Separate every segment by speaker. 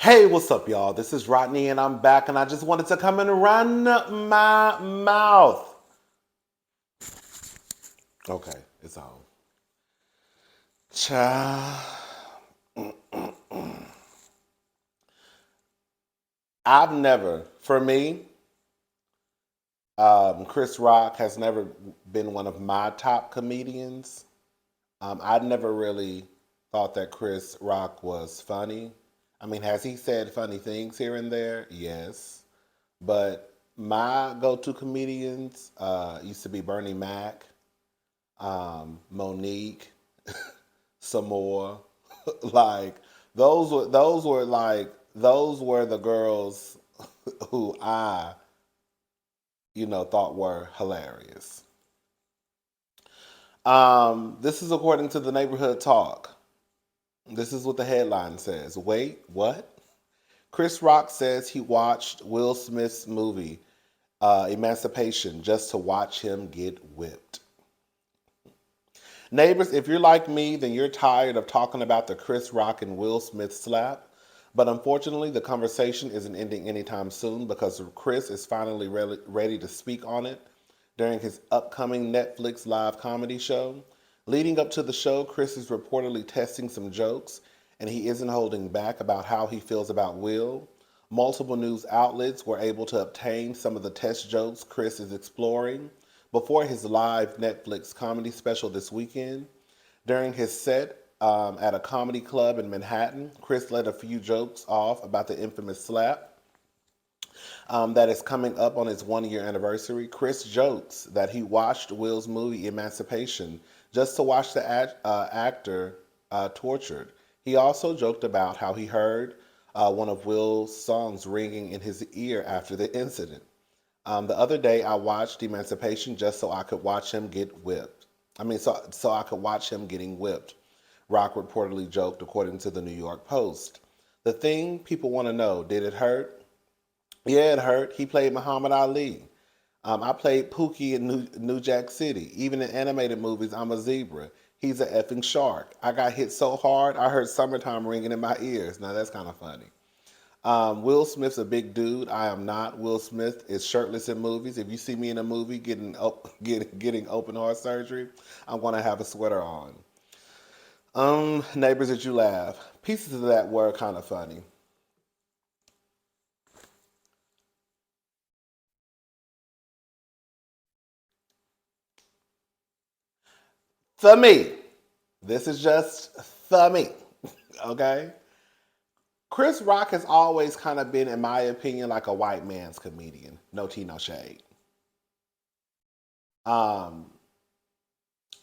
Speaker 1: Hey, what's up, y'all? This is Rodney, and I'm back, and I just wanted to come and run my mouth. Okay, it's on. Child, I've never, for me, Chris Rock has never been one of my top comedians. I'd never really thought that Chris Rock was funny. I mean, has he said funny things here and there? Yes. But my go-to comedians used to be Bernie Mac, Monique, Samoa. like those were the girls who I thought were hilarious. This is according to the Neighborhood Talk. This is what the headline says. Wait, what? Chris Rock says he watched Will Smith's movie Emancipation just to watch him get whipped. Neighbors, if you're like me, then you're tired of talking about the Chris Rock and Will Smith slap. But unfortunately, the conversation isn't ending anytime soon because Chris is finally ready to speak on it during his upcoming Netflix live comedy show. Leading up to the show, Chris is reportedly testing some jokes, and he isn't holding back about how he feels about Will. Multiple news outlets were able to obtain some of the test jokes Chris is exploring before his live Netflix comedy special this weekend. During his set at a comedy club in Manhattan, Chris let a few jokes off about the infamous slap that is coming up on his 1 year anniversary. Chris jokes that he watched Will's movie Emancipation just to watch the actor tortured. He also joked about how he heard one of Will's songs ringing in his ear after the incident. The other day, I watched Emancipation just so I could watch him get whipped. So I could watch him getting whipped. Rock reportedly joked, according to the New York Post. The thing people want to know: did it hurt? Yeah, it hurt. He played Muhammad Ali. I played Pookie in New Jack City. Even in animated movies, I'm a zebra. He's a effing shark. I got hit so hard, I heard summertime ringing in my ears. Now that's kind of funny. Will Smith's a big dude. I am not. Will Smith is shirtless in movies. If you see me in a movie getting open heart surgery, I'm gonna have a sweater on. Neighbors, did you laugh? Pieces of that were kind of funny. For me, this is just for me. Okay. Chris Rock has always kind of been, in my opinion, like a white man's comedian. No tea, no shade. Um,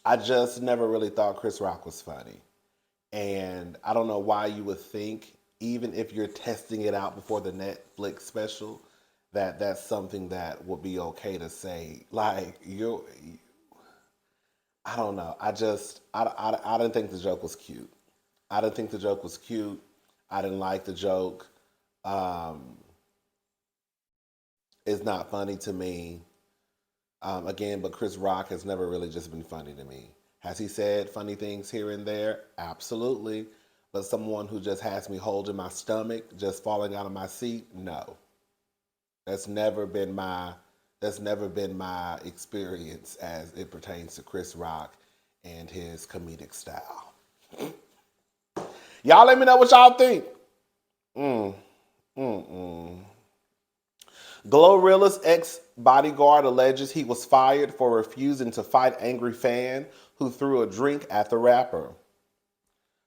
Speaker 1: I just never really thought Chris Rock was funny. And I don't know why you would think, even if you're testing it out before the Netflix special, that that's something that would be okay to say. Like, I don't know. I didn't think the joke was cute. I didn't think the joke was cute. I didn't like the joke. Um, it's not funny to me. Again, but Chris Rock has never really just been funny to me. Has he said funny things here and there? Absolutely. But someone who just has me holding my stomach, just falling out of my seat, no. That's never been my that's never been my experience as it pertains to Chris Rock and his comedic style. Y'all let me know what y'all think. Mm, mm. GloRilla's ex-bodyguard alleges he was fired for refusing to fight angry fan who threw a drink at the rapper.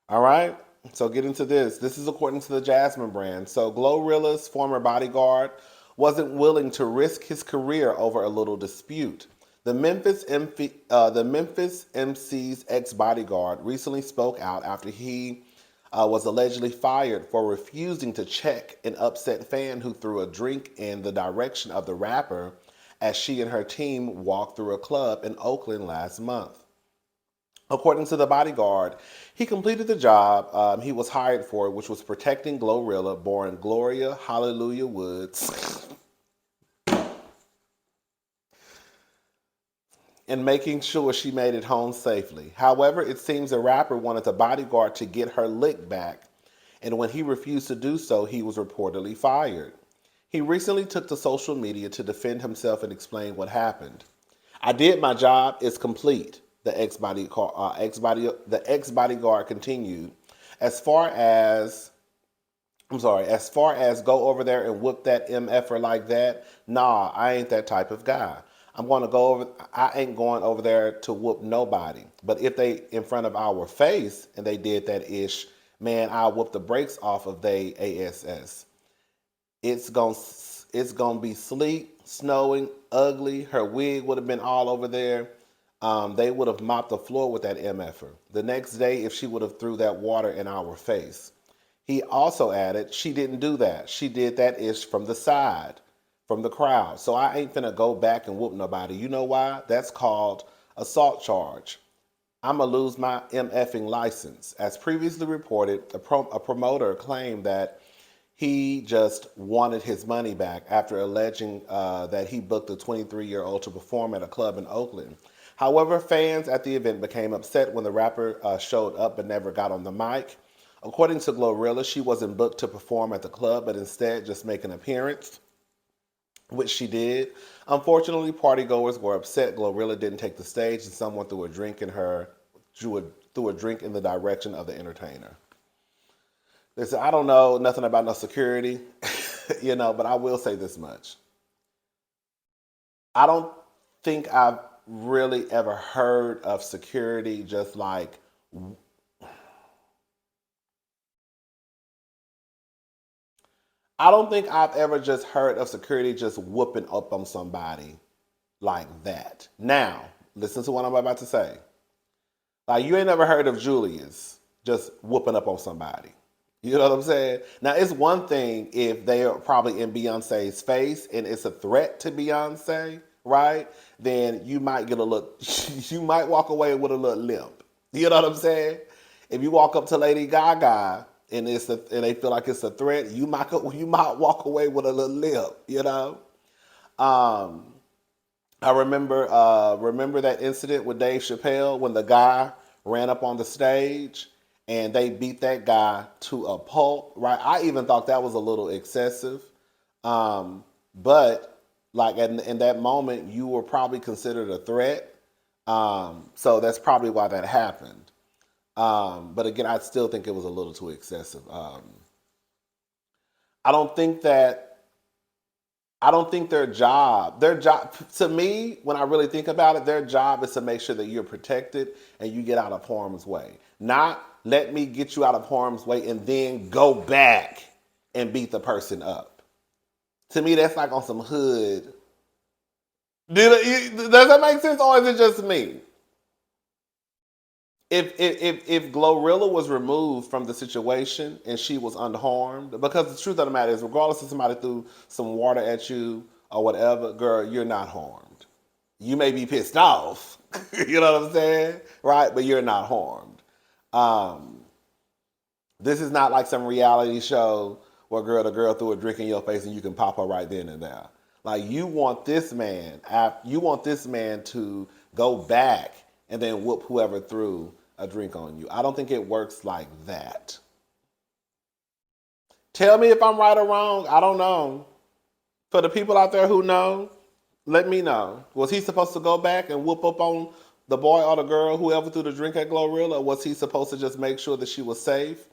Speaker 1: All right, so get into this. This is according to the Jasmine brand. So GloRilla's former bodyguard wasn't willing to risk his career over a little dispute. The Memphis MC's ex-bodyguard recently spoke out after he was allegedly fired for refusing to check an upset fan who threw a drink in the direction of the rapper as she and her team walked through a club in Oakland last month. According to the bodyguard, he completed the job he was hired for, which was protecting GloRilla, born Gloria Hallelujah Woods, and making sure she made it home safely. However, it seems the rapper wanted the bodyguard to get her lick back and when he refused to do so, he was reportedly fired. He recently took to social media to defend himself and explain what happened. I did my job. It's complete. The ex-bodyguard continued. As far as as far as go over there and whoop that MFer like that, nah, I ain't that type of guy. I ain't going over there to whoop nobody. But if they in front of our face and they did that ish, man, I'll whoop the brakes off of they ASS. It's gonna it's gonna be sleet, snowing, ugly. Her wig would have been all over there. They would have mopped the floor with that MFer. The next day, if she would have threw that water in our face. He also added, she didn't do that. She did that ish from the side, from the crowd. So I ain't finna go back and whoop nobody. You know why? That's called assault charge. I'm gonna lose my MFing license. As previously reported, a promoter claimed that he just wanted his money back after alleging that he booked a 23-year-old to perform at a club in Oakland. However, fans at the event became upset when the rapper showed up but never got on the mic. According to GloRilla, she wasn't booked to perform at the club, but instead just make an appearance, which she did. Unfortunately, partygoers were upset GloRilla didn't take the stage and someone threw a drink in the direction of the entertainer. They said, I don't know nothing about no security, but I will say this much. I don't think I've really ever heard of security just like I don't think I've ever just heard of security just whooping up on somebody like that. Now, listen to what I'm about to say. Like, you ain't never heard of Julius just whooping up on somebody. You know what I'm saying? Now, it's one thing if they are probably in Beyonce's face and it's a threat to Beyonce, right? Then you might get a look, you might walk away with a little limp. You know what I'm saying? If you walk up to Lady Gaga and and they feel like it's a threat, you might walk away with a little limp. I remember that incident with Dave Chappelle when the guy ran up on the stage and they beat that guy to a pulp. Right? I even thought that was a little excessive, but like in that moment, you were probably considered a threat. So that's probably why that happened. But again, I still think it was a little too excessive. I don't think their job, to me, when I really think about it, their job is to make sure that you're protected and you get out of harm's way. Not let me get you out of harm's way and then go back and beat the person up. To me, that's like on some hood. Does that make sense, or is it just me? If GloRilla was removed from the situation and she was unharmed, because the truth of the matter is, regardless if somebody threw some water at you or whatever, girl, you're not harmed. You may be pissed off, you know what I'm saying, right? But you're not harmed. This is not like some reality show where the girl threw a drink in your face and you can pop her right then and there. Like you want this man to go back and then whoop whoever threw a drink on you. I don't think it works like that. Tell me if I'm right or wrong. I don't know. For the people out there who know, let me know. Was he supposed to go back and whoop up on the boy or the girl, whoever threw the drink at GloRilla, or was he supposed to just make sure that she was safe?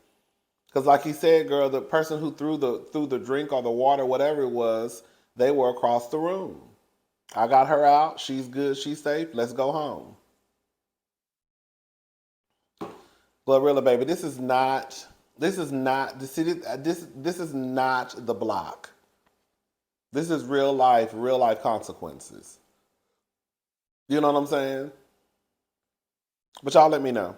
Speaker 1: Because like he said, girl, the person who threw the drink or the water, whatever it was, they were across the room. I got her out. She's good. She's safe. Let's go home. GloRilla, baby, this is not the block. This is real life consequences. You know what I'm saying? But y'all let me know.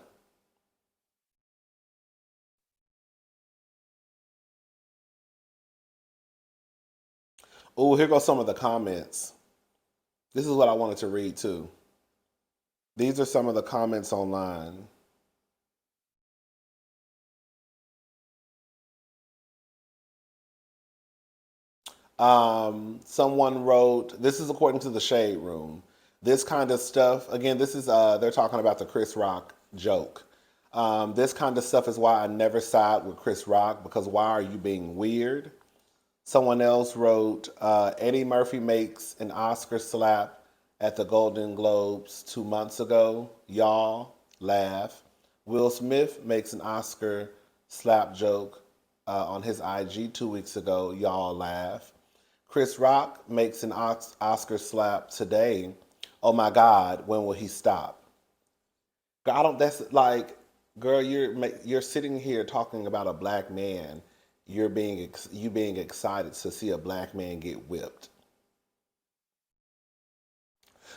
Speaker 1: Oh, here goes some of the comments. This is what I wanted to read too. These are some of the comments online. Someone wrote, this is according to the Shade Room. This kind of stuff, again, this is, they're talking about the Chris Rock joke. This kind of stuff is why I never side with Chris Rock, because why are you being weird? Someone else wrote, Eddie Murphy makes an Oscar slap at the Golden Globes 2 months ago. Y'all laugh. Will Smith makes an Oscar slap joke on his IG 2 weeks ago. Y'all laugh. Chris Rock makes an Oscar slap today. Oh my God, when will he stop? I don't. That's like, girl, you're sitting here talking about a black man. You being excited to see a black man get whipped.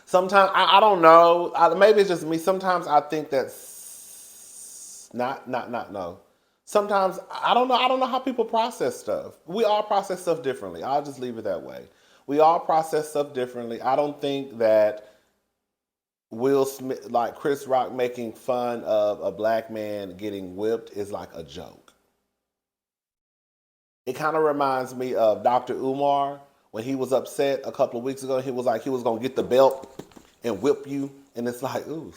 Speaker 1: Sometimes I don't know. Maybe it's just me. Sometimes I think that's not no. Sometimes I don't know. I don't know how people process stuff. We all process stuff differently. I'll just leave it that way. We all process stuff differently. I don't think that Will Smith, like Chris Rock, making fun of a black man getting whipped is like a joke. It kind of reminds me of Dr. Umar when he was upset a couple of weeks ago. He was like he was gonna get the belt and whip you, and it's like, ooh,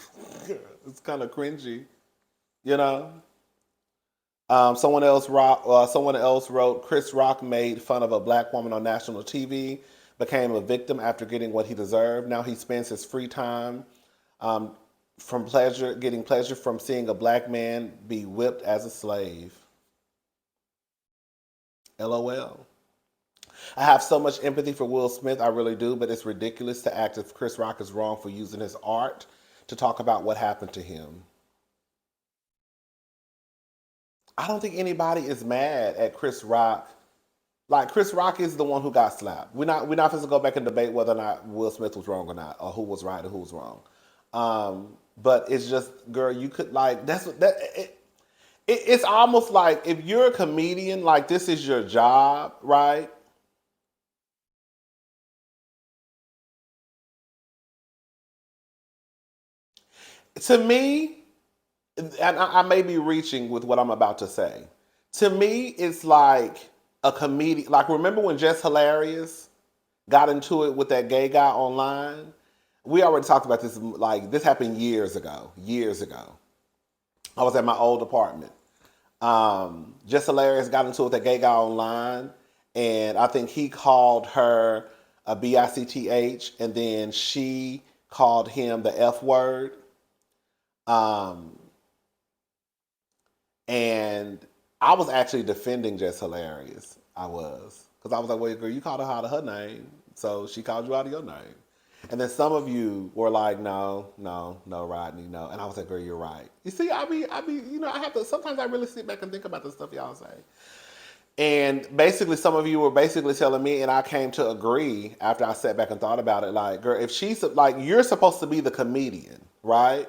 Speaker 1: it's kind of cringy, you know. Someone else wrote, Chris Rock made fun of a black woman on national TV, became a victim after getting what he deserved. Now he spends his free time um, getting pleasure from seeing a black man be whipped as a slave. LOL. I have so much empathy for Will Smith, I really do, but it's ridiculous to act as if Chris Rock is wrong for using his art to talk about what happened to him. I don't think anybody is mad at Chris Rock. Like, Chris Rock is the one who got slapped. We're not supposed to go back and debate whether or not Will Smith was wrong or not, or who was right or who was wrong. But it's just, girl, you could like that's what that it's almost like if you're a comedian, like this is your job, right? To me, and I may be reaching with what I'm about to say. To me, it's like a comedian. Like, remember when Jess Hilarious got into it with that gay guy online? We already talked about this. Like, this happened years ago. Years ago, I was at my old apartment. Jess Hilarious got into it with that gay guy online, and I think he called her a bitch, and then she called him the F word. Um, and I was actually defending Jess Hilarious. I was. Because I was like, wait, girl, you called her out of her name. So she called you out of your name. And then some of you were like, no, no, no, Rodney, no. And I was like, girl, you're right. You see, I have to, sometimes I really sit back and think about the stuff y'all say. And basically, some of you were basically telling me, and I came to agree after I sat back and thought about it, like, girl, if she's, like, you're supposed to be the comedian, right?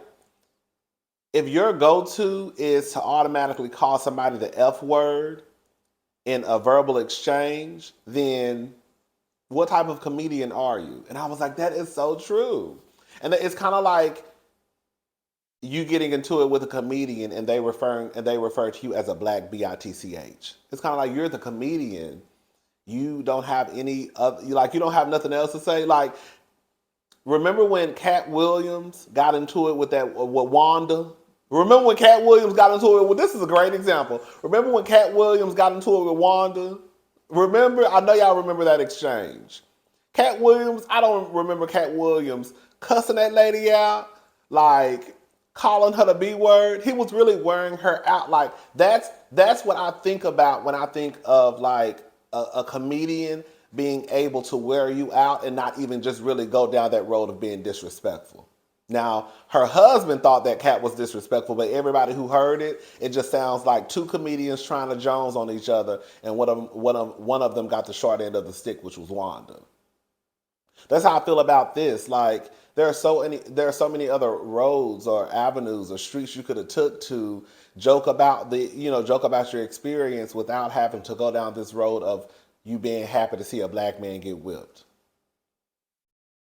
Speaker 1: If your go-to is to automatically call somebody the F word in a verbal exchange, then what type of comedian are you? And I was like, that is so true. And it's kind of like you getting into it with a comedian and they refer to you as a black bitch. It's kind of like you're the comedian. You don't have any other, you don't have nothing else to say. Like, remember when Cat Williams got into it with Wanda? Remember when Cat Williams got into it with, this is a great example. Remember when Cat Williams got into it with Wanda? Remember? I know y'all remember that exchange. Cat Williams, I don't remember Cat Williams cussing that lady out, like calling her the B word. He was really wearing her out. Like, that's what I think about when I think of like a comedian being able to wear you out and not even just really go down that road of being disrespectful. Now, her husband thought that Cat was disrespectful, but everybody who heard it, it just sounds like two comedians trying to Jones on each other, and one of them got the short end of the stick, which was Wanda. That's how I feel about this. Like, there are so many other roads or avenues or streets you could have took to joke about your experience without having to go down this road of you being happy to see a black man get whipped.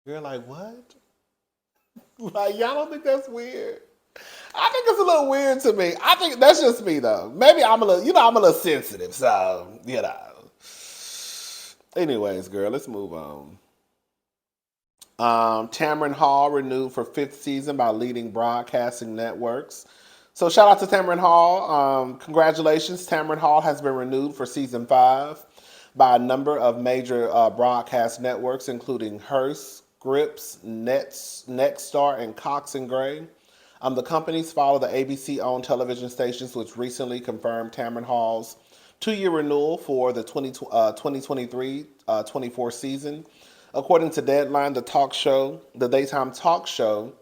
Speaker 1: You're like, what? Like, y'all don't think that's weird? I think it's a little weird to me. I think that's just me though. Maybe I'm a little sensitive, so. Anyways, girl, let's move on. Tamron Hall renewed for fifth season by leading broadcasting networks. So shout out to Tamron Hall. Congratulations, Tamron Hall has been renewed for season 5 by a number of major broadcast networks, including Hearst, Scripps, Nexstar, and Cox and Gray. The companies follow the ABC-owned television stations, which recently confirmed Tamron Hall's 2-year renewal for the 2023-24 season. According to Deadline, the daytime talk show,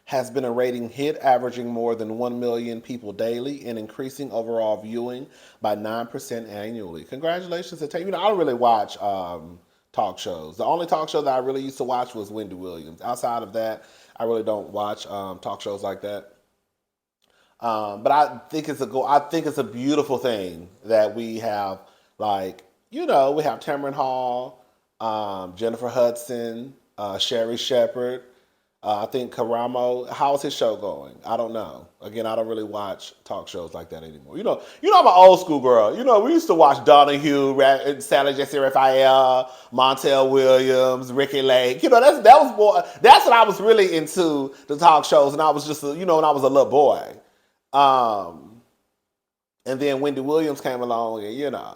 Speaker 1: has been a rating hit, averaging more than 1 million people daily and increasing overall viewing by 9% annually. Congratulations to Taylor. I don't really watch talk shows. The only talk show that I really used to watch was Wendy Williams. Outside of that, I really don't watch talk shows like that. But I think it's a beautiful thing that we have, like, we have Tamron Hall, Jennifer Hudson, Sherry Shepherd. I think Karamo. How's his show going? I don't know. Again, I don't really watch talk shows like that anymore. I'm an old school girl. We used to watch Donahue, Sally Jesse Raphael, Montel Williams, Ricky Lake. That's what I was really into, the talk shows, and I was just when I was a little boy. And then Wendy Williams came along, and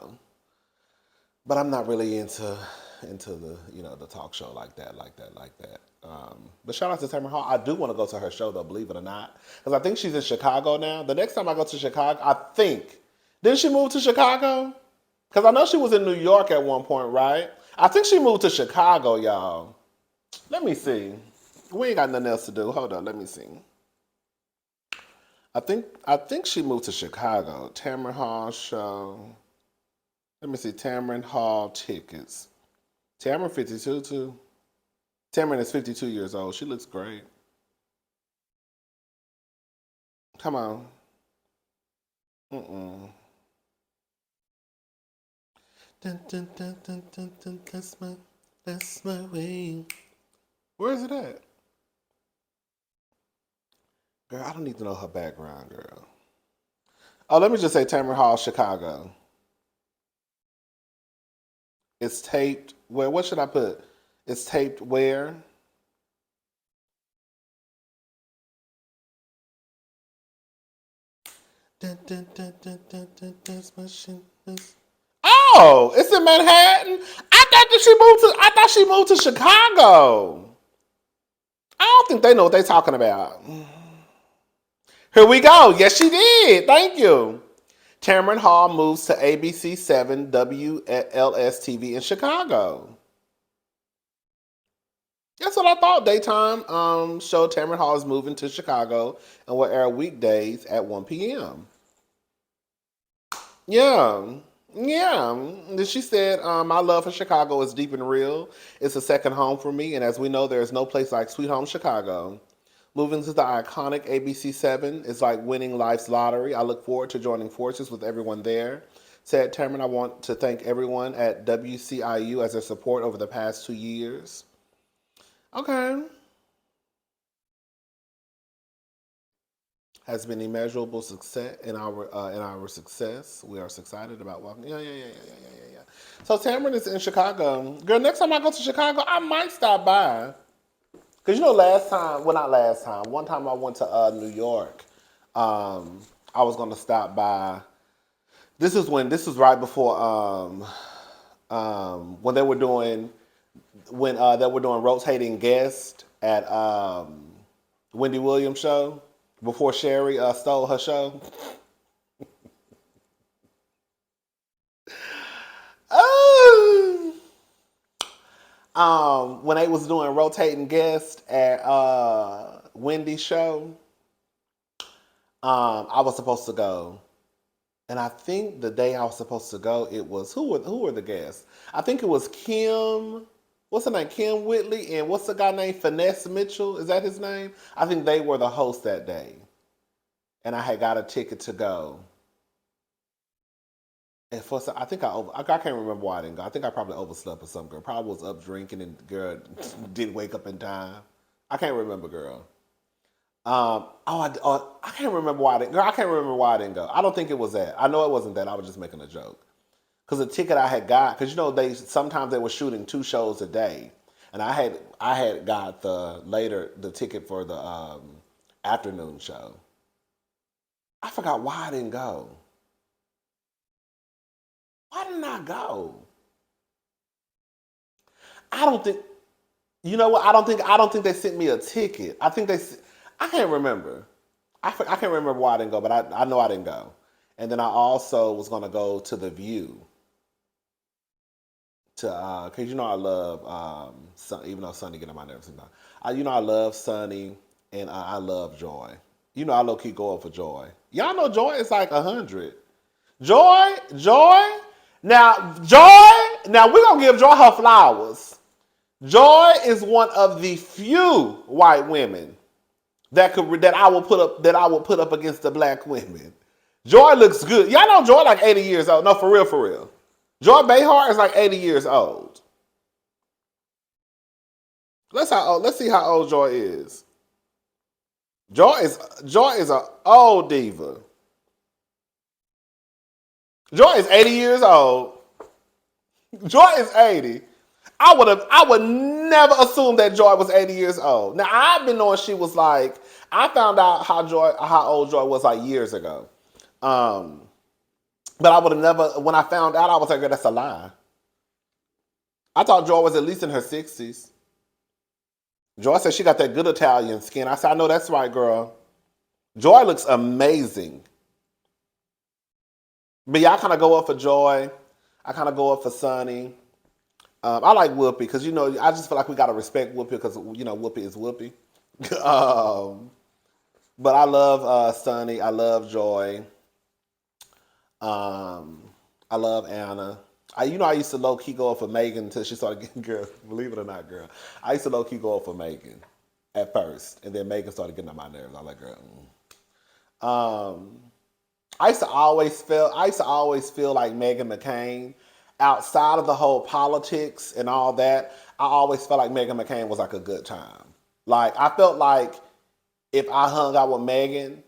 Speaker 1: but I'm not really into the the talk show like that. But shout out to Tamron Hall. I do want to go to her show though, believe it or not, because I think she's in Chicago now. The next time I go to Chicago, I think, didn't she move to Chicago? Because I know she was in New York at one point, right? I think she moved to Chicago, y'all. Let me see. We ain't got nothing else to do. Hold on, let me see. I think she moved to Chicago. Tamron Hall show. Let me see. Tamron Hall tickets. Tamron 52 too. Tamron is 52 years old. She looks great. Come on. Mm-mm. Dun, dun, dun, dun, dun, dun, that's my way. Where is it at? Girl, I don't need to know her background, girl. Oh, let me just say Tamron Hall, Chicago. It's taped where? What should I put? It's taped where? Dun, dun, dun, dun, dun, dun, that's my shit. Oh, it's in Manhattan. I thought she moved to Chicago. I don't think they know what they're talking about. Here we go. Yes, she did. Thank you. Tamron Hall moves to ABC 7 WLS TV in Chicago. That's what I thought. Daytime show Tamron Hall is moving to Chicago and will air weekdays at 1 p.m. Yeah. Yeah. She said, my love for Chicago is deep and real. It's a second home for me, and as we know, there's no place like Sweet Home Chicago. Moving to the iconic ABC 7 is like winning life's lottery. I look forward to joining forces with everyone there. Said Tamron, I want to thank everyone at WCIU as their support over the past 2 years. Okay. Has been immeasurable success in our success. We are excited about welcoming. Yeah. So Tamron is in Chicago. Girl, next time I go to Chicago, I might stop by. Because one time I went to New York, I was going to stop by. This is right before when they were doing rotating guests at Wendy Williams show, before Sherry stole her show. When they was doing rotating guests at Wendy's show, I was supposed to go, and I think the day I was supposed to go, it was who were the guests? I think it was Kim. What's her name? Kim Whitley, and what's the guy named Finesse Mitchell? Is that his name? I think they were the hosts that day, and I had got a ticket to go. And I can't remember why I didn't go. I think I probably overslept or something. Girl, probably was up drinking and girl didn't wake up in time. I can't remember, girl. I can't remember why I didn't. Girl, I can't remember why I didn't go. I don't think it was that. I know it wasn't that. I was just making a joke. Because the ticket I had got, because sometimes they were shooting 2 shows a day, and I had got the ticket for the afternoon show. I forgot why I didn't go. Why didn't I go? I don't think. You know what? I don't think they sent me a ticket. I think they. I can't remember. I can't remember why I didn't go, but I know I didn't go. And then I also was gonna go to the View to cause you know I love Sun, even though Sunny get on my nerves sometimes. You know I love Sunny and I love Joy. You know I low key go up for Joy. Y'all know Joy is like 100. Joy. Now Joy. Now we gonna give Joy her flowers. Joy is one of the few white women that I will put up against the black women. Joy looks good. Y'all know Joy like 80 years old. No, for real, for real. Joy Behar is like 80 years old. Let's see how old Joy is. Joy is an old diva. Joy is 80 years old. Joy is 80. I would never assume that Joy was 80 years old. Now I've been knowing she was like, I found out how old Joy was like years ago. But I would have never, when I found out, I was like, that's a lie. I thought Joy was at least in her 60s. Joy said she got that good Italian skin. I said, I know that's right, girl. Joy looks amazing. But yeah, I kind of go up for Joy. I kind of go up for Sunny. I like Whoopi because, you know, I just feel like we got to respect Whoopi because, you know, Whoopi is Whoopi. But I love Sunny. I love Joy. I love Anna. I used to low key go up for Megan until she started getting girl. Believe it or not, girl. I used to low key go up for Megan at first, and then Megan started getting on my nerves. I was like, girl. I used to always feel like Meghan McCain. Outside of the whole politics and all that, I always felt like Meghan McCain was like a good time. Like I felt like if I hung out with Megan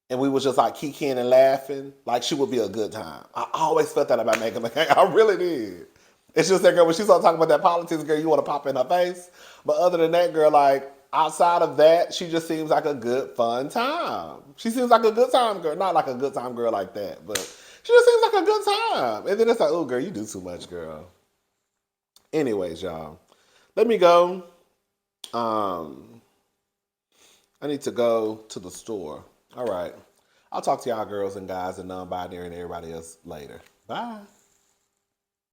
Speaker 1: and we was just like kikiing and laughing, like she would be a good time. I always felt that about Meghan McCain. I really did. It's just that girl, when she started talking about that politics, girl, you want to pop in her face. But other than that, girl, like outside of that, she just seems like a good, fun time. She seems like a good time girl. Not like a good time girl like that, but she just seems like a good time. And then it's like, oh, girl, you do too much, girl. Anyways, y'all, let me go. I need to go to the store. All right. I'll talk to y'all girls and guys and non-binary and everybody else later. Bye.